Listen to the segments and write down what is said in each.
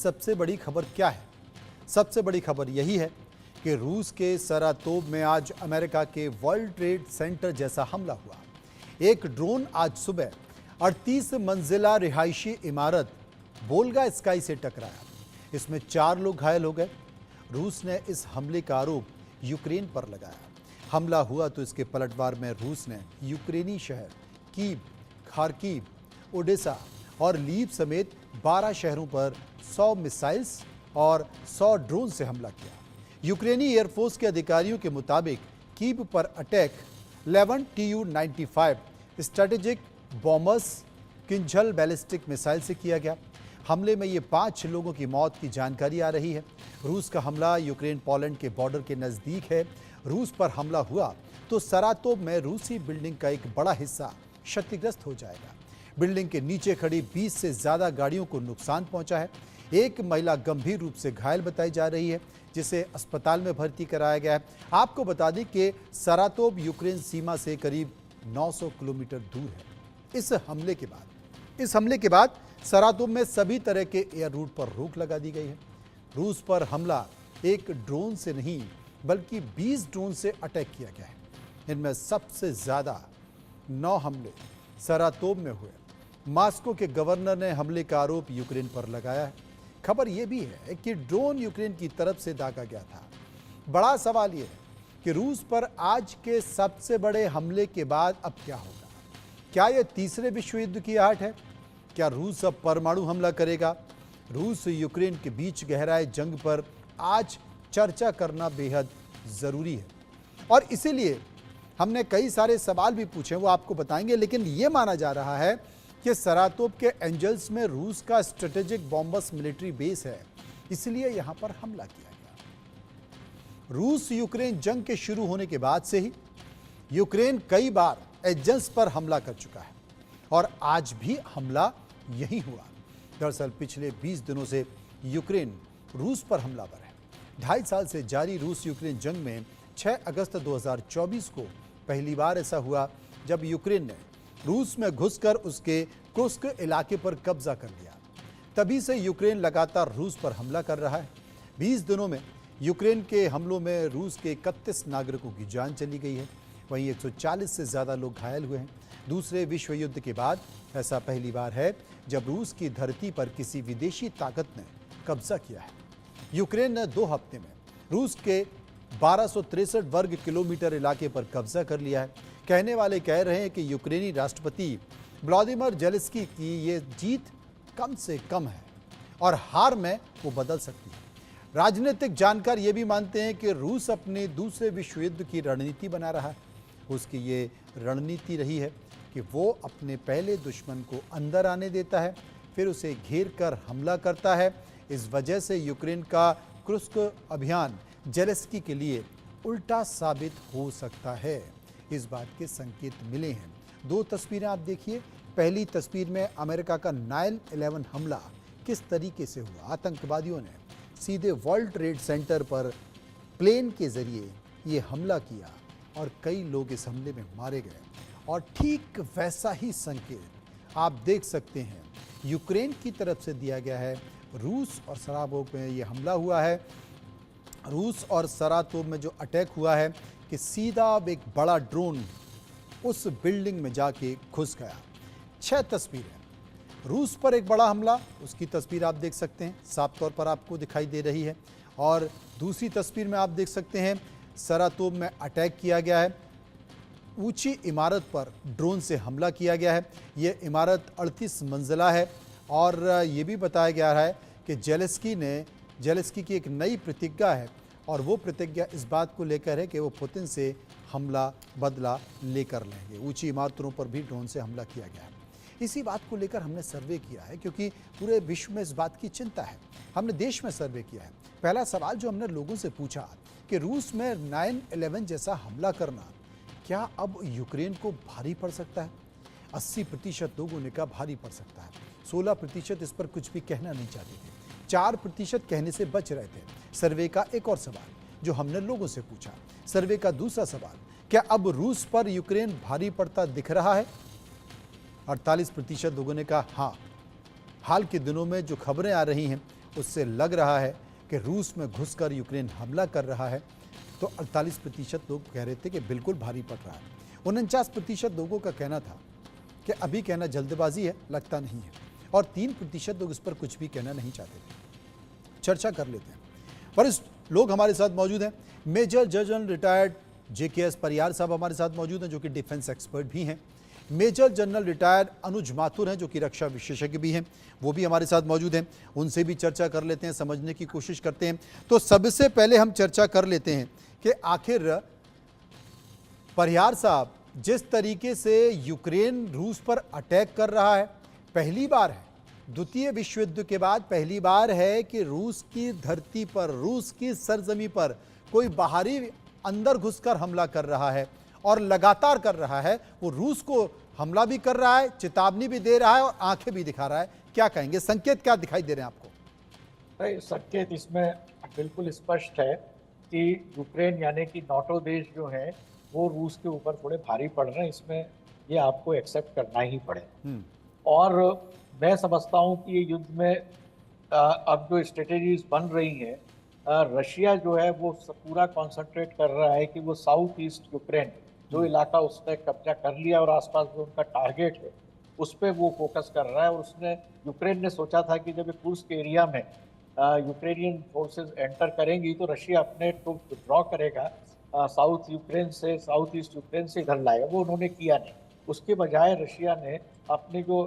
सबसे बड़ी खबर क्या है? सबसे बड़ी खबर यही है कि रूस के सरातोब में आज अमेरिका के वर्ल्ड ट्रेड सेंटर जैसा हमला हुआ। एक ड्रोन आज सुबह 38 मंजिला रिहायशी इमारत वोल्गा स्काई से टकराया। इसमें 4 लोग घायल हो गए। रूस ने इस हमले का आरोप यूक्रेन पर लगाया। हमला हुआ तो इसके पलटवार में रूस ने यूक्रेनी शहर कीव, खार्किव, ओडेसा और लीव समेत 12 शहरों पर 100 मिसाइल्स और 100 ड्रोन से हमला किया। यूक्रेनी एयरफोर्स के अधिकारियों के मुताबिक कीव पर attack 11 Tu-95 strategic bombers Kinzhal ballistic missile से किया गया। हमले में ये 5 लोगों की मौत की जानकारी आ रही है। रूस का हमला यूक्रेन पोलैंड के बॉर्डर के नज़दीक है। रूस पर हमला हुआ तो सरातोब में रूसी बिल्डिंग का एक बड़ा हिस्सा क्षतिग्रस्त हो जाएगा। बिल्डिंग के नीचे खड़ी 20 से ज़्यादा गाड़ियों को नुकसान पहुंचा है। एक महिला गंभीर रूप से घायल बताई जा रही है, जिसे अस्पताल में भर्ती कराया गया है। आपको बता दें कि सरातोब यूक्रेन सीमा से करीब 900 किलोमीटर दूर है। इस हमले के बाद सरातोब में सभी तरह के एयर रूट पर रोक लगा दी गई है। रूस पर हमला एक ड्रोन से नहीं बल्कि 20 ड्रोन से अटैक किया गया है। इनमें सबसे ज़्यादा 9 हमले सरातोब में हुए। मॉस्को के गवर्नर ने हमले का आरोप यूक्रेन पर लगाया है। खबर यह भी है कि ड्रोन यूक्रेन की तरफ से दागा गया था। बड़ा सवाल यह है कि रूस पर आज के सबसे बड़े हमले के बाद अब क्या होगा? क्या यह तीसरे विश्व युद्ध की आहट है? क्या रूस अब परमाणु हमला करेगा? रूस यूक्रेन के बीच गहराए जंग पर आज चर्चा करना बेहद ज़रूरी है और इसीलिए हमने कई सारे सवाल भी पूछे, वो आपको बताएंगे। लेकिन ये माना जा रहा है कि सरातोब के एंजल्स में रूस का स्ट्रेटेजिक बॉम्बर्स मिलिट्री बेस है, इसलिए यहां पर हमला किया गया। रूस यूक्रेन जंग के शुरू होने के बाद से ही यूक्रेन कई बार एंजल्स पर हमला कर चुका है और आज भी हमला यही हुआ। दरअसल पिछले 20 दिनों से यूक्रेन रूस पर हमलावर है। 2.5 साल से जारी रूस यूक्रेन जंग में 6 अगस्त 2024 को पहली बार ऐसा हुआ जब यूक्रेन ने रूस में घुसकर उसके कुर्स्क इलाके पर कब्जा कर लिया। तभी से यूक्रेन लगातार रूस पर हमला कर रहा है। 20 दिनों में यूक्रेन के हमलों में रूस के 31 नागरिकों की जान चली गई है। वहीं 140 से ज़्यादा लोग घायल हुए हैं। दूसरे विश्व युद्ध के बाद ऐसा पहली बार है जब रूस की धरती पर किसी विदेशी ताकत ने कब्जा किया है। यूक्रेन ने 2 हफ्ते में रूस के 1263 वर्ग किलोमीटर इलाके पर कब्जा कर लिया है। कहने वाले कह रहे हैं कि यूक्रेनी राष्ट्रपति व्लादिमीर ज़ेलेंस्की की ये जीत कम से कम है और हार में वो बदल सकती है। राजनीतिक जानकार ये भी मानते हैं कि रूस अपने दूसरे विश्व युद्ध की रणनीति बना रहा है। उसकी ये रणनीति रही है कि वो अपने पहले दुश्मन को अंदर आने देता है, फिर उसे घेर कर हमला करता है। इस वजह से यूक्रेन का कुर्स्क अभियान ज़ेलेंस्की के लिए उल्टा साबित हो सकता है। इस बात के संकेत मिले हैं। 2 तस्वीरें आप देखिए। पहली तस्वीर में अमेरिका का 9/11 हमला किस तरीके से हुआ। आतंकवादियों ने सीधे वर्ल्ड ट्रेड सेंटर पर प्लेन के जरिए ये हमला किया और कई लोग इस हमले में मारे गए। और ठीक वैसा ही संकेत आप देख सकते हैं यूक्रेन की तरफ से दिया गया है। रूस और सरातोब में ये हमला हुआ है। रूस और सरातोब में जो अटैक हुआ है कि सीधा एक बड़ा ड्रोन उस बिल्डिंग में जाके घुस गया। 6 तस्वीरें। रूस पर एक बड़ा हमला, उसकी तस्वीर आप देख सकते हैं, साफ तौर पर आपको दिखाई दे रही है। और दूसरी तस्वीर में आप देख सकते हैं सरातोब में अटैक किया गया है। ऊंची इमारत पर ड्रोन से हमला किया गया है। ये इमारत 38 मंजिला है और ये भी बताया गया है कि ज़ेलेंस्की की एक नई प्रतिज्ञा है और वो प्रतिज्ञा इस बात को लेकर है कि वो पुतिन से बदला लेकर लेंगे। ऊंची इमारतों पर भी ड्रोन से हमला किया गया है। इसी बात को लेकर हमने सर्वे किया है क्योंकि पूरे विश्व में इस बात की चिंता है। हमने देश में सर्वे किया है। पहला सवाल जो हमने लोगों से पूछा कि रूस में 9/11 जैसा हमला करना क्या अब यूक्रेन को भारी पड़ सकता है? 80% लोगों ने कहा भारी पड़ सकता है। 16% इस पर कुछ भी कहना नहीं चाहते थे। 4% कहने से बच रहे थे। सर्वे का एक और सवाल जो हमने लोगों से पूछा, सर्वे का दूसरा सवाल, क्या अब रूस पर यूक्रेन भारी पड़ता दिख रहा है? 48% लोगों ने कहा हाँ। हाल के दिनों में जो खबरें आ रही हैं उससे लग रहा है कि रूस में घुसकर यूक्रेन हमला कर रहा है, तो 48% लोग कह रहे थे कि बिल्कुल भारी पड़ रहा है। 49% लोगों का कहना था कि अभी कहना जल्दबाजी है, लगता नहीं है, और 3% लोग इस पर कुछ भी कहना नहीं चाहते थे। चर्चा कर लेते हैं। वरिष्ठ लोग हमारे साथ मौजूद हैं। Major general retired JKS Pariyar साहब हमारे साथ मौजूद हैं, जो कि डिफेंस एक्सपर्ट भी हैं। मेजर जनरल रिटायर्ड अनुज माथुर हैं, जो कि रक्षा विशेषज्ञ भी हैं, वो भी हमारे साथ मौजूद हैं। उनसे भी चर्चा कर लेते हैं, समझने की कोशिश करते हैं। तो सबसे पहले हम चर्चा कर लेते हैं कि आखिर परियार साहब, जिस तरीके से यूक्रेन रूस पर अटैक कर रहा है, पहली बार है, द्वितीय विश्व युद्ध के बाद पहली बार है कि रूस की धरती पर, रूस की सरजमी पर कोई बाहरी अंदर घुसकर हमला कर रहा है, और लगातार कर रहा है। वो रूस को हमला भी कर रहा है, चेतावनी भी दे रहा है और आंखें भी दिखा रहा है। क्या कहेंगे, संकेत क्या दिखाई दे रहे हैं आपको? संकेत इसमें बिल्कुल स्पष्ट है कि यूक्रेन यानी कि नाटो देश जो है वो रूस के ऊपर थोड़े भारी पड़ रहे हैं। इसमें ये आपको एक्सेप्ट करना ही पड़ेगा। और मैं समझता हूँ कि ये युद्ध में अब जो स्ट्रेटेजीज बन रही हैं, रशिया जो है वो पूरा कंसंट्रेट कर रहा है कि वो साउथ ईस्ट यूक्रेन जो इलाका उसने कब्जा कर लिया और आसपास जो उनका टारगेट है उस पर वो फोकस कर रहा है। और उसने यूक्रेन ने सोचा था कि जब कुर्स्क एरिया में यूक्रेनियन फोर्सेस एंटर करेंगी तो रशिया अपने ट्रूप विड्रॉ करेगा, साउथ यूक्रेन से, साउथ ईस्ट यूक्रेन से इधर लाएगा। वो उन्होंने किया नहीं। उसके बजाय रशिया ने अपने जो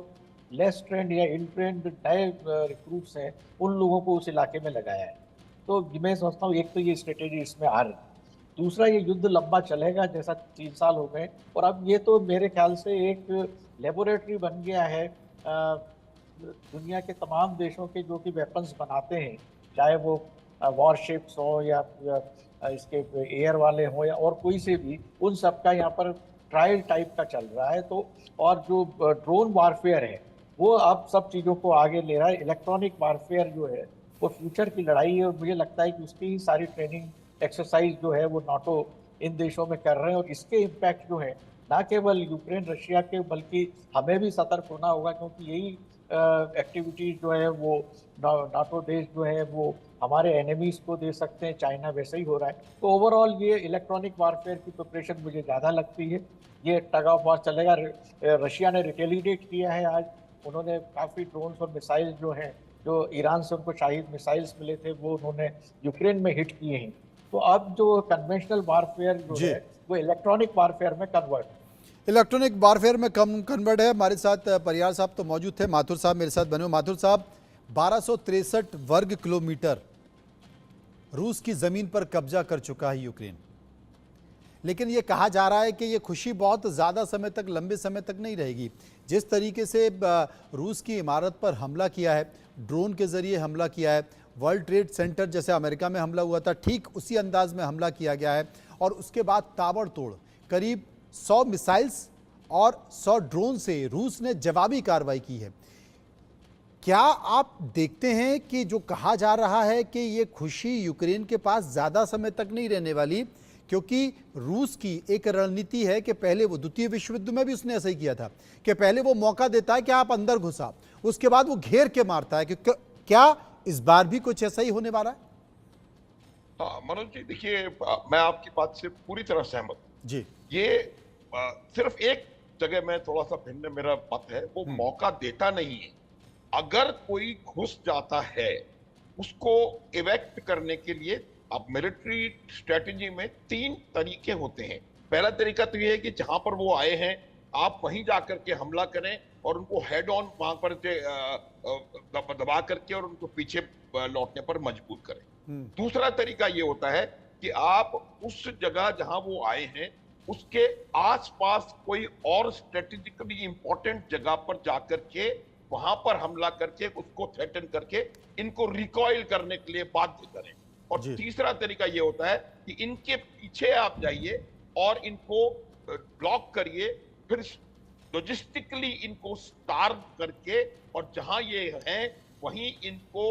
लेस ट्रेंड या इल ट्रेंड नए रिक्रूट्स हैं उन लोगों को उस इलाके में लगाया है। तो मैं समझता हूँ एक तो ये स्ट्रेटेजी इसमें आ रही है। दूसरा, ये युद्ध लंबा चलेगा, जैसा 3 साल हो गए, और अब ये तो मेरे ख्याल से एक लेबोरेटरी बन गया है दुनिया के तमाम देशों के जो कि वेपन्स बनाते हैं, चाहे वो वॉरशिप्स हो या इसके एयर वाले हो या और कोई से भी, उन सब का यहाँ पर ट्रायल टाइप का चल रहा है। तो और जो ड्रोन वारफेयर है वो अब सब चीज़ों को आगे ले रहा है। इलेक्ट्रॉनिक वारफेयर जो है वो फ्यूचर की लड़ाई है, और मुझे लगता है कि उसकी ही सारी ट्रेनिंग एक्सरसाइज जो है वो नाटो इन देशों में कर रहे हैं। और इसके इम्पैक्ट जो है ना केवल यूक्रेन रशिया के, बल्कि हमें भी सतर्क होना होगा, क्योंकि यही एक्टिविटीज जो है वो नाटो देश जो है वो हमारे एनिमीज को दे सकते हैं। चाइना वैसे ही हो रहा है। तो ओवरऑल ये इलेक्ट्रॉनिक वारफेयर की प्रिपरेशन मुझे ज़्यादा लगती है। ये टग ऑफ वार चलेगा। रशिया ने रिटेलिएट किया है। आज उन्होंने काफ़ी ड्रोन्स और मिसाइल जो हैं, जो ईरान से उनको शाहिद मिसाइल्स मिले थे, वो उन्होंने यूक्रेन में हिट किए हैं। तो अब जो कन्वेंशनल वारफेयर जो है वो इलेक्ट्रॉनिक वारफेयर में कन्वर्ट, इलेक्ट्रॉनिक वारफेयर में कम कन्वर्ट है। हमारे साथ परियार साहब तो मौजूद थे, माथुर साहब मेरे साथ बने हो। माथुर साहब, 1263 वर्ग किलोमीटर रूस की जमीन पर कब्जा कर चुका है यूक्रेन, लेकिन ये कहा जा रहा है कि ये खुशी बहुत ज़्यादा समय तक, लंबे समय तक नहीं रहेगी। जिस तरीके से रूस की इमारत पर हमला किया है, ड्रोन के ज़रिए हमला किया है, वर्ल्ड ट्रेड सेंटर जैसे अमेरिका में हमला हुआ था, ठीक उसी अंदाज में हमला किया गया है, और उसके बाद ताबड़तोड़ करीब 100 मिसाइल्स और 100 ड्रोन से रूस ने जवाबी कार्रवाई की है। क्या आप देखते हैं कि जो कहा जा रहा है कि ये खुशी यूक्रेन के पास ज़्यादा समय तक नहीं रहने वाली, क्योंकि रूस की एक रणनीति है कि पहले वो द्वितीय विश्व युद्ध में भी उसने ऐसा ही किया था कि पहले वो मौका देता है कि आप अंदर घुसा, उसके बाद वो घेर के मारता है। कि क्या इस बार भी कुछ ऐसा ही होने वाला है? हाँ मनोज जी, देखिए मैं आपकी बात से पूरी तरह सहमत हूँ जी। ये सिर्फ एक जगह में थोड़ा सा भिन्न मेरा मत है, वो मौका देता नहीं है। अगर कोई घुस जाता है उसको इवेक्ट करने के लिए अब मिलिट्री स्ट्रेटेजी में 3 तरीके होते हैं। पहला तरीका तो ये है कि जहां पर वो आए हैं आप वहीं जाकर के हमला करें और उनको हेड ऑन वहां पर दबा करके और उनको पीछे लौटने पर मजबूर करें। दूसरा तरीका ये होता है कि आप उस जगह जहां वो आए हैं उसके आसपास कोई और स्ट्रेटेजिकली इंपॉर्टेंट जगह पर जाकर के वहां पर हमला करके उसको थ्रेटन करके इनको रिकॉइल करने के लिए बाध्य करें। और तीसरा तरीका यह होता है कि इनके पीछे आप जाइए और इनको ब्लॉक करिए, फिर लॉजिस्टिकली इनको स्टार्व करके और जहां ये हैं वहीं इनको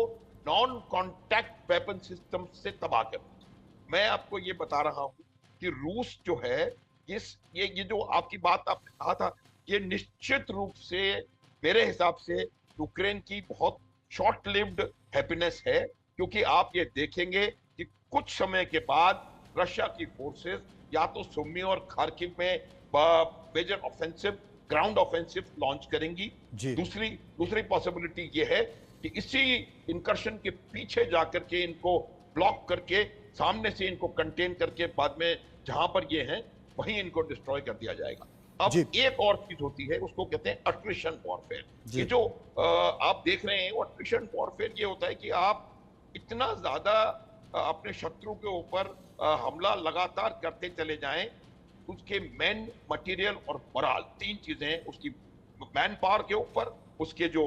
नॉन कॉन्टैक्ट वेपन सिस्टम से तबाह कर दीजिए। मैं आपको ये बता रहा हूं कि रूस जो है ये जो आपकी बात आपने कहा था, ये निश्चित रूप से मेरे हिसाब से यूक्रेन की बहुत शॉर्ट लिव्ड हैप्पीनेस है, क्योंकि आप ये देखेंगे कि कुछ समय के बाद रशिया की फोर्सेस या तो सुमी और खार्किव में major offensive, ground offensive launch करेंगी। जी। दूसरी दूसरी पॉसिबिलिटी ये है कि इसी इंकर्शन के पीछे जाकर के इनको ब्लॉक करके, सामने से इनको कंटेन करके, बाद में जहां पर ये हैं वहीं इनको डिस्ट्रॉय कर दिया जाएगा। अब जी। एक और चीज होती है, उसको कहते हैं अट्रिशन वॉरफेयर। जी। ये जो आप देख रहे हैं वो अट्रिशन वॉरफेयर ये होता है कि आप इतना ज्यादा अपने शत्रु के ऊपर हमला लगातार करते चले जाएं, उसके मैन, मटेरियल और मोरल, तीन चीजें, उसकी मैन पावर के ऊपर, उसके जो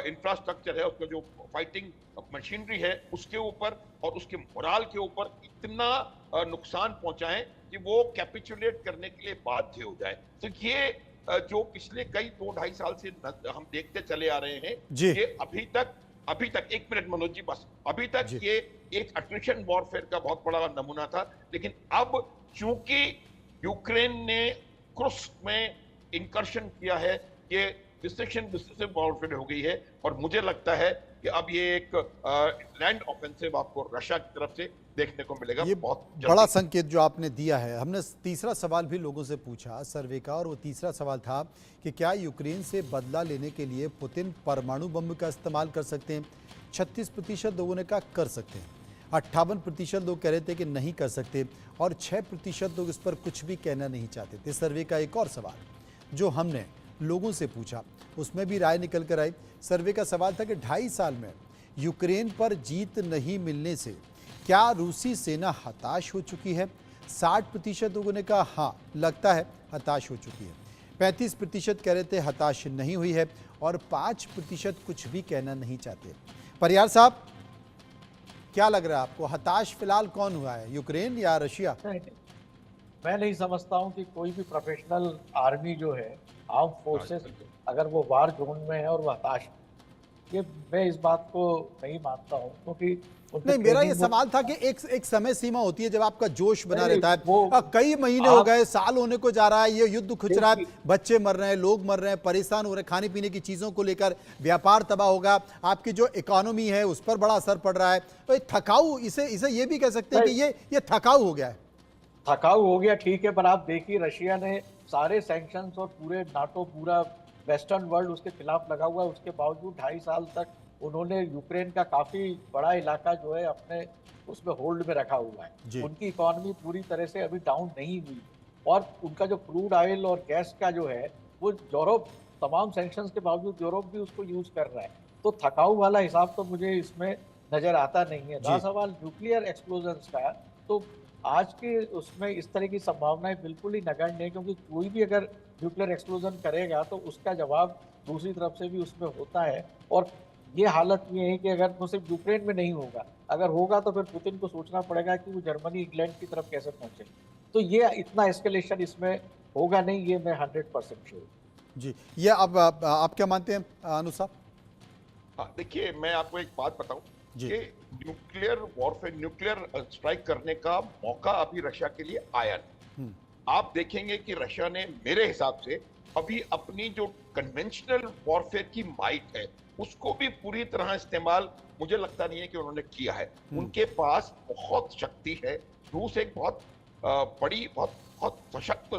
इंफ्रास्ट्रक्चर है, उसका जो फाइटिंग मशीनरी है उसके ऊपर, और उसके मोरल के ऊपर इतना नुकसान पहुंचाएं कि वो कैपिचुलेट करने के लिए बाध्य हो जाए। तो ये जो पिछले कई 2-2.5 साल से हम देखते चले आ रहे हैं, जी। ये अभी तक 1 मिनट मनोज जी बस, अभी तक जी। ये एक अट्रिशन वॉरफेयर का बहुत बड़ा नमूना था। लेकिन अब चूंकि यूक्रेन ने क्रुस्क में इंकर्शन किया है, ये डिसिसिव वॉरफेयर हो गई है, और मुझे लगता है कि अब ये एक लैंड ऑफेंसिव आपको रशिया की तरफ से देखने को मिलेगा ये बहुत बड़ा जल्दी। संकेत जो आपने दिया है। हमने तीसरा सवाल भी लोगों से पूछा सर्वे का, और वो तीसरा सवाल था कि क्या यूक्रेन से बदला लेने के लिए पुतिन परमाणु बम का इस्तेमाल कर सकते हैं। 36% लोगों ने कहा कर सकते हैं, 58% लोग कह रहे थे कि नहीं कर सकते, और 6% लोग इस पर कुछ भी कहना नहीं चाहते थे। सर्वे का एक और सवाल जो हमने लोगों से पूछा, उसमें भी राय निकल कर आई। सर्वे का सवाल था कि 2.5 साल में यूक्रेन पर जीत नहीं मिलने से क्या रूसी सेना हताश हो चुकी है। 60% लोगों ने कहा हाँ लगता है हताश हो चुकी है, 35% कह रहे थे हताश नहीं हुई है, और 5% कुछ भी कहना नहीं चाहते। परियार साहब, क्या लग रहा है आपको, हताश फिलहाल कौन हुआ है, यूक्रेन या रशिया? नहीं, मैं नहीं समझता हूँ कि कोई भी प्रोफेशनल आर्मी जो है, आर्म फोर्सेस, अगर वो वार जोन में है और वो हताश है, ये मैं इस बात को नहीं मानता हूँ, क्योंकि नहीं, मेरा ये सवाल था कि एक समय सीमा होती है जब आपका जोश बना रहता है। वो कई महीने हो गए, साल होने को जा रहा है, ये युद्ध खुच रहा है, बच्चे मर रहे हैं, लोग मर रहे हैं, परेशान हो रहे हैं, खाने पीने की चीजों को लेकर व्यापार तबाह होगा, आपकी जो इकोनॉमी है उस पर बड़ा असर पड़ रहा है। तो थकाऊ, इसे ये भी कह सकते हैं कि ये थकाऊ हो गया है। थकाऊ हो गया, ठीक है, पर आप देखिए रशिया ने सारे सैंक्शंस और पूरे नाटो, पूरा वेस्टर्न वर्ल्ड उसके खिलाफ लगा हुआ है, उसके बावजूद 2.5 साल तक उन्होंने यूक्रेन का काफी बड़ा इलाका जो है अपने उसमें होल्ड में रखा हुआ है। उनकी इकोनॉमी पूरी तरह से अभी डाउन नहीं हुई, और उनका जो क्रूड ऑयल और गैस का जो है वो यूरोप, तमाम सैंक्शंस के बावजूद यूरोप भी उसको यूज कर रहा है। तो थकाऊ वाला हिसाब तो मुझे इसमें नजर आता नहीं है। रहा सवाल न्यूक्लियर एक्सप्लोजन्स का, तो आज के उसमें इस तरह की संभावनाएं बिल्कुल ही नगण्य है, क्योंकि कोई भी अगर न्यूक्लियर एक्सप्लोजन करेगा तो उसका जवाब दूसरी तरफ से भी उसमें होता है। और ये हालत ये है कि अगर वो सिर्फ यूक्रेन में नहीं होगा, अगर होगा तो फिर पुतिन को सोचना पड़ेगा कि वो जर्मनी, इंग्लैंड की तरफ कैसे पहुंचे। तो ये इतना एस्केलेशन इसमें होगा नहीं, ये मैं 100% श्योर। जी, ये अब आप क्या मानते हैं अनु साहब? हाँ, देखिए मैं आपको एक बात बताऊं कि न्यूक्लियर वॉरफेयर, न्यूक्लियर स्ट्राइक करने का मौका अभी रशिया के लिए आया नहीं। आप देखेंगे कि रशिया ने मेरे हिसाब से अभी अपनी जो कन्वेंशनल वॉरफेयर की माइट है उसको भी पूरी तरह इस्तेमाल मुझे लगता नहीं है कि उन्होंने किया है। उनके पास बहुत शक्ति है, रूस एक बहुत बड़ी, बहुत सशक्त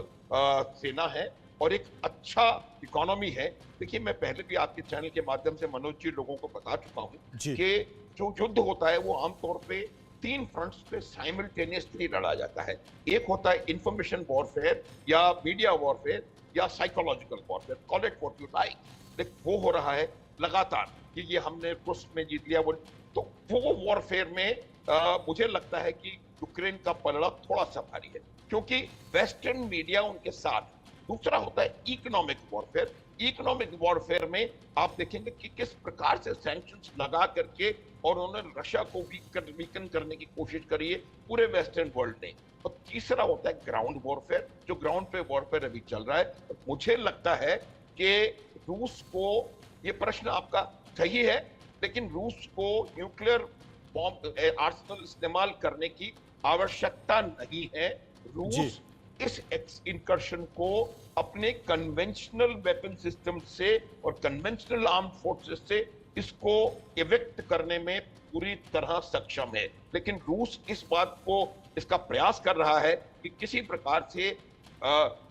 सेना है और एक अच्छा इकोनॉमी है। देखिए मैं पहले भी आपके चैनल के माध्यम से मनोज जी लोगों को बता चुका हूं कि जो युद्ध होता है वो आमतौर पे 3 फ्रंट्स पे साइमल्टेनियसली लड़ा जाता है। एक होता है इंफॉर्मेशन वॉरफेयर या मीडिया वॉरफेयर या psychological warfare, call it what you like. वो हो रहा है लगातार कि ये हमने क्रुस्क में जीत लिया, वो तो वो वॉरफेयर में मुझे लगता है कि यूक्रेन का पलड़ा थोड़ा सा भारी है, क्योंकि वेस्टर्न मीडिया उनके साथ। दूसरा होता है इकोनॉमिक वॉरफेयर। इकोनॉमिक वॉरफेयर में आप देखेंगे कि किस प्रकार से सैंक्शंस लगा करके और उन्होंने रशिया को वीकन करने की कोशिश करी है पूरे वेस्टर्न वर्ल्ड ने। और तीसरा होता है ग्राउंड वॉरफेयर, जो ग्राउंड पे वॉरफेयर अभी चल रहा है। मुझे लगता है कि रूस को, ये प्रश्न आपका सही है, लेकिन रूस को न्यूक्लियर बॉम्ब आर्सेनल इस्तेमाल करने की आवश्यकता नहीं है। रूस इस इंकर्शन को अपने कन्वेंशनल वेपन सिस्टम से और कन्वेंशनल आर्म्ड फोर्सेस से इसको इविक्ट करने में पूरी तरह सक्षम है। लेकिन रूस इस बात को इसका प्रयास कर रहा है कि किसी प्रकार से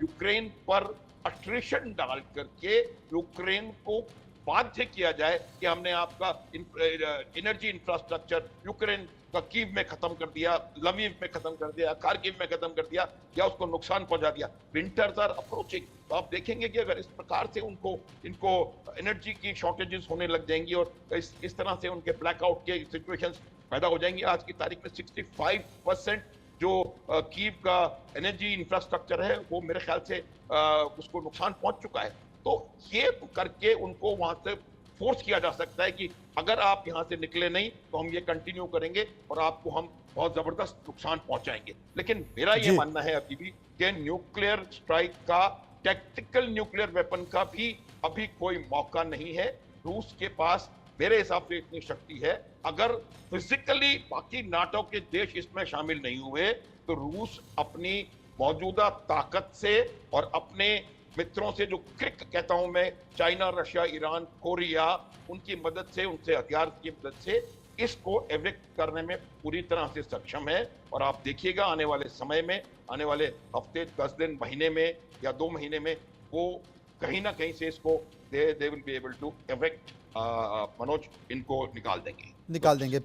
यूक्रेन पर अट्रिशन डाल करके यूक्रेन को बाध्य किया जाए कि हमने आपका एनर्जी इंफ्रास्ट्रक्चर यूक्रेन का कीव में खत्म कर दिया, लवीव में खत्म कर दिया, खार्किव में खत्म कर दिया या उसको नुकसान पहुंचा दिया। विंटर्स आर अप्रोचिंग, तो आप देखेंगे कि अगर इस प्रकार से इनको एनर्जी की शॉर्टेजेस होने लग जाएंगी और इस तरह से उनके ब्लैकआउट के सिचुएशंस पैदा हो जाएंगी। आज की तारीख में 65% जो कीव का एनर्जी इंफ्रास्ट्रक्चर है वो मेरे ख्याल से उसको नुकसान पहुंच चुका है। तो ये करके उनको वहां से फोर्स किया जा सकता है कि अगर आप यहां से निकले नहीं तो हम ये कंटिन्यू करेंगे और आपको हम बहुत जबरदस्त नुकसान पहुंचाएंगे। लेकिन मेरा ये मानना है अभी भी कि न्यूक्लियर स्ट्राइक का, टैक्टिकल न्यूक्लियर वेपन का भी अभी कोई मौका नहीं है। रूस के पास मेरे हिसाब से इतनी शक्ति है, अगर फिजिकली बाकी नाटो के देश इसमें शामिल नहीं हुए तो रूस अपनी मौजूदा ताकत से और अपने मित्रों से, जो क्रिक कहता हूं मैं, चाइना, रशिया, ईरान, कोरिया, उनकी मदद से, उनसे हथियार की मदद से इसको एविक्ट करने में पूरी तरह से सक्षम है। और आप देखिएगा आने वाले समय में, आने वाले हफ्ते, 10 दिन, महीने में या 2 महीने में वो कहीं ना कहीं से इसको they will be able to evict. Manoj, इनको निकाल देंगे।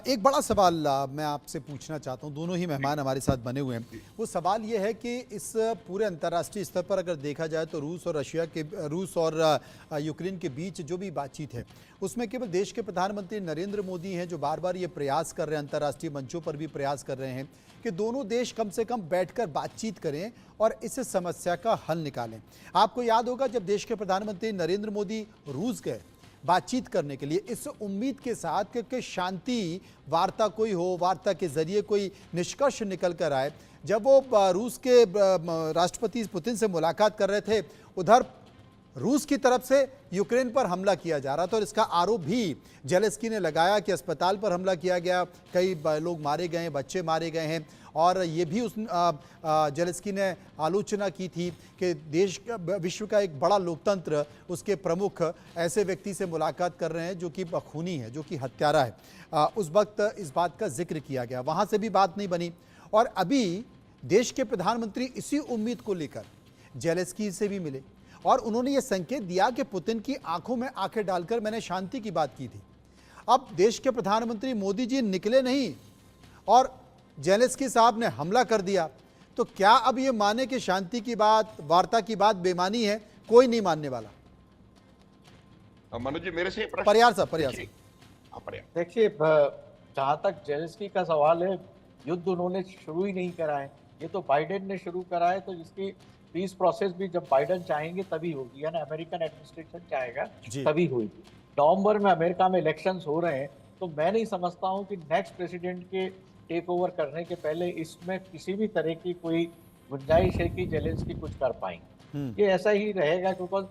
एक बड़ा सवाल मैं आपसे पूछना चाहता हूं, दोनों ही मेहमान हमारे साथ बने हुए हैं। वो सवाल ये है कि इस पूरे अंतर्राष्ट्रीय स्तर पर अगर देखा जाए तो रूस और यूक्रेन के बीच जो भी बातचीत है उसमें केवल देश के प्रधानमंत्री नरेंद्र मोदी हैं जो बार बार ये प्रयास कर रहे हैं, अंतर्राष्ट्रीय मंचों पर भी प्रयास कर रहे हैं कि दोनों देश कम से कम बैठकर बातचीत करें और इस समस्या का हल निकालें। आपको याद होगा जब देश के प्रधानमंत्री नरेंद्र मोदी रूस गए बातचीत करने के लिए इस उम्मीद के साथ कि शांति वार्ता कोई हो, वार्ता के जरिए कोई निष्कर्ष निकल कर आए। जब वो रूस के राष्ट्रपति पुतिन से मुलाकात कर रहे थे, उधर रूस की तरफ से यूक्रेन पर हमला किया जा रहा था और इसका आरोप भी जेलेंस्की ने लगाया कि अस्पताल पर हमला किया गया, कई लोग मारे गए हैं, बच्चे मारे गए हैं। और ये भी जेलेंस्की ने आलोचना की थी कि देश का, विश्व का एक बड़ा लोकतंत्र, उसके प्रमुख ऐसे व्यक्ति से मुलाकात कर रहे हैं जो कि खूनी है, जो कि हत्यारा है। उस वक्त इस बात का जिक्र किया गया, वहाँ से भी बात नहीं बनी। और अभी देश के प्रधानमंत्री इसी उम्मीद को लेकर जेलेंस्की से भी मिले और उन्होंने ये संकेत दिया कि पुतिन की आंखों में आंखें डालकर मैंने शांति की बात की थी। अब देश के प्रधानमंत्री मोदी जी निकले नहीं और जेलेंस्की साहब ने हमला कर दिया, तो क्या अब ये माने कि शांति की बात, वार्ता की बात बेमानी है? कोई नहीं मानने वाला। मनोज जी, मेरे से परियार साहब। देखिए, जहां तक जेलेंस्की का सवाल है, युद्ध उन्होंने शुरू ही नहीं करा है, ये तो बाइडेन ने शुरू करा है। तो जिसकी पीस प्रोसेस भी जब बाइडेन चाहेंगे तभी होगी, यानी अमेरिकन एडमिनिस्ट्रेशन चाहेगा तभी होगी। नवंबर में अमेरिका में इलेक्शंस हो रहे हैं, तो मैं नहीं समझता हूं कि नेक्स्ट प्रेसिडेंट के टेक ओवर करने के पहले इसमें किसी भी तरह की कोई गुंजाइश है कि जेलेंस्की कुछ कर पाएंगे। ये ऐसा ही रहेगा, क्योंकि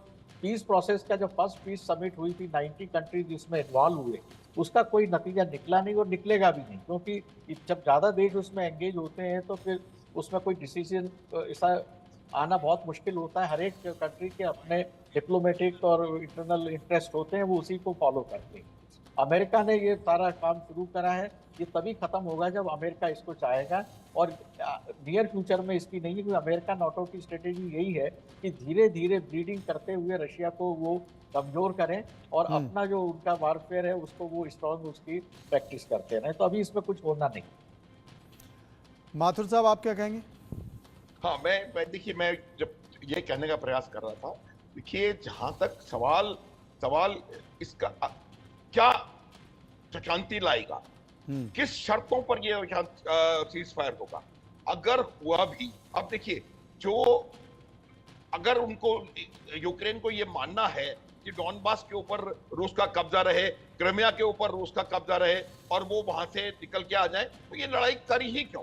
पीस प्रोसेस का जो फर्स्ट पीस समिट हुई थी, 90 कंट्रीज इसमें इन्वॉल्व हुए, उसका कोई नतीजा निकला नहीं और निकलेगा भी नहीं, क्योंकि जब ज़्यादा देश उसमें एंगेज होते हैं तो फिर उसमें कोई डिसीजन ऐसा आना बहुत मुश्किल होता है। हर एक कंट्री के अपने डिप्लोमेटिक और इंटरनल इंटरेस्ट होते हैं, वो उसी को फॉलो करते हैं। अमेरिका ने ये सारा काम शुरू करा है, ये तभी खत्म होगा जब अमेरिका इसको चाहेगा, और नियर फ्यूचर में इसकी नहीं है, क्योंकि अमेरिका नाटो की स्ट्रेटेजी यही है कि धीरे धीरे ब्लीडिंग करते हुए रशिया को वो कमजोर करें और अपना जो उनका वारफेयर है उसको वो स्ट्रॉन्ग उसकी प्रैक्टिस करते रहें। तो अभी इसमें कुछ होना नहीं। माथुर साहब, आप क्या कहेंगे? हाँ, मैं देखिए, मैं जब ये कहने का प्रयास कर रहा था, देखिए जहां तक सवाल इसका क्या शांति लाएगा, किस शर्तों पर ये सीज फायर होगा, अगर हुआ भी। अब देखिए, जो अगर उनको, यूक्रेन को ये मानना है कि डॉनबास के ऊपर रूस का कब्जा रहे, क्रिमिया के ऊपर रूस का कब्जा रहे और वो वहां से निकल के आ जाए, तो ये लड़ाई करी ही क्यों?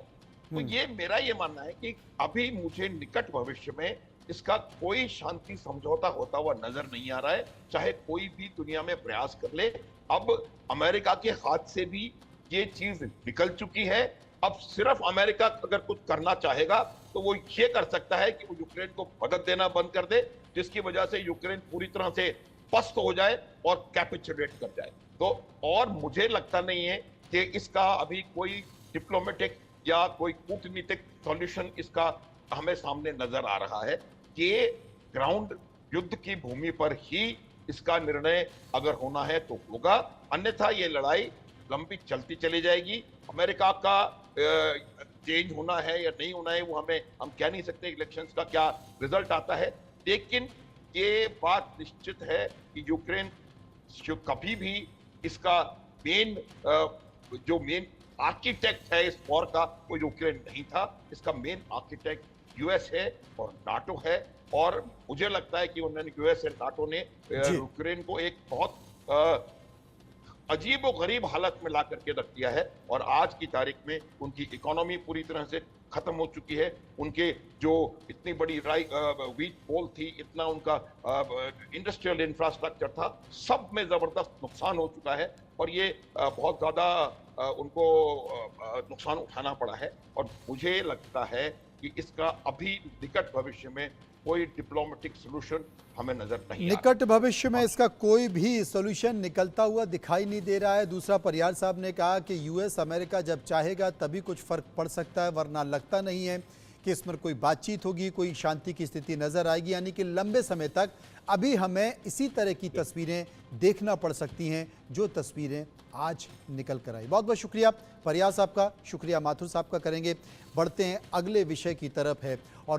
तो ये मेरा ये मानना है कि अभी मुझे निकट भविष्य में इसका कोई शांति समझौता होता हुआ नजर नहीं आ रहा है, चाहे कोई भी दुनिया में प्रयास कर ले। अब अमेरिका के हाथ से भी ये चीज निकल चुकी है। अब सिर्फ अमेरिका अगर कुछ करना चाहेगा तो वो ये कर सकता है कि वो यूक्रेन को मदद देना बंद कर दे, जिसकी वजह से यूक्रेन पूरी तरह से पस्त हो जाए और कैपिचुलेट कर जाए। तो और मुझे लगता नहीं है कि इसका अभी कोई डिप्लोमेटिक या कोई कूटनीतिक सॉल्यूशन इसका हमें सामने नजर आ रहा है कि ग्राउंड युद्ध की भूमि पर ही इसका निर्णय अगर होना है तो होगा, अन्यथा ये लड़ाई लंबी चलती चली जाएगी। अमेरिका का चेंज होना है या नहीं होना है वो हम कह नहीं सकते, इलेक्शंस का क्या रिजल्ट आता है, लेकिन ये बात निश्चित है कि यूक्रेन जो कभी भी इसका मेन जो मेन आर्किटेक्ट है इस वॉर का वो यूक्रेन नहीं था। इसका मेन आर्किटेक्ट यूएस है और नाटो है, और मुझे लगता है कि उन्होंने यूएस और नाटो ने यूक्रेन को एक बहुत अजीब और गरीब हालत में ला करके रख दिया है। और आज की तारीख में उनकी इकोनॉमी पूरी तरह से खत्म हो चुकी है। उनके जो इतनी बड़ी वीट पोल थी, इतना उनका इंडस्ट्रियल इंफ्रास्ट्रक्चर था, सब में जबरदस्त नुकसान हो चुका है और ये बहुत ज्यादा उनको नुकसान उठाना पड़ा है। और मुझे लगता है कि इसका अभी निकट भविष्य में कोई डिप्लोमेटिक सॉल्यूशन हमें नजर नहीं आ रहा। निकट भविष्य में इसका कोई भी सॉल्यूशन निकलता हुआ दिखाई नहीं दे रहा है। दूसरा, परियार साहब ने कहा कि यूएस अमेरिका जब चाहेगा तभी कुछ फर्क पड़ सकता है, वरना लगता नहीं है कि इसमें कोई बातचीत होगी, कोई शांति की स्थिति नजर आएगी। यानी कि लंबे समय तक अभी हमें इसी तरह की तस्वीरें देखना पड़ सकती हैं जो तस्वीरें आज निकल कर आई। बहुत बहुत शुक्रिया परियार साहब का, शुक्रिया माथुर साहब का करेंगे। बढ़ते हैं अगले विषय की तरफ है और